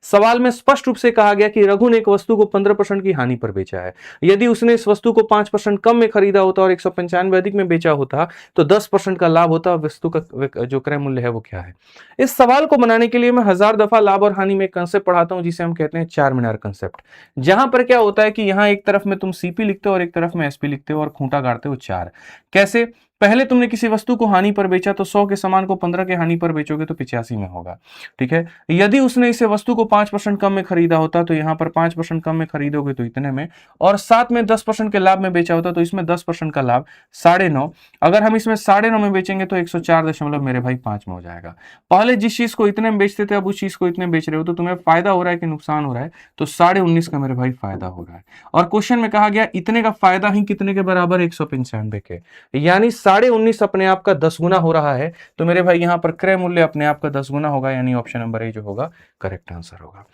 सवाल में स्पष्ट रूप से कहा गया कि रघु ने एक वस्तु को 15% की हानि पर बेचा है। यदि उसने इस वस्तु को 5% कम में खरीदा होता और 195 अधिक में बेचा होता तो 10% का लाभ होता। वस्तु का जो क्रय मूल्य है वो क्या है। इस सवाल को बनाने के लिए मैं 1000 दफा लाभ और हानि में एक कंसेप्ट पढ़ाता हूं जिसे हम कहते हैं चार मीनार कंसेप्ट। जहां पर क्या होता है कि यहां एक तरफ में तुम सीपी लिखते हो और एक तरफ में एसपी लिखते हो और खूंटा गाड़ते हो चार। कैसे? पहले तुमने किसी वस्तु को हानि पर बेचा तो 100 के सामान को 15 के हानि पर बेचोगे तो 85 में होगा। ठीक है। यदि उसने इसे वस्तु को 5% कम में खरीदा होता तो यहां पर 5% कम में खरीदोगे तो इतने में, और साथ में 10% के लाभ में बेचा होता तो इसमें 10% का लाभ 9.5। अगर हम इसमें 9.5 में बेचेंगे तो 104 दशमलव मेरे भाई 5 में हो जाएगा। पहले जिस चीज को इतने में बेचते थे अब उस चीज को इतने बेच रहे हो तो तुम्हें फायदा हो रहा है कि नुकसान हो रहा है? तो 19.5 का मेरे भाई फायदा हो रहा है। और क्वेश्चन में कहा गया इतने का फायदा ही कितने के बराबर? 195 के, यानी 19.5 अपने आप का 10 गुना हो रहा है। तो मेरे भाई यहां पर क्रय मूल्य अपने आप का 10 गुना होगा, यानी ऑप्शन नंबर ए जो होगा करेक्ट आंसर होगा।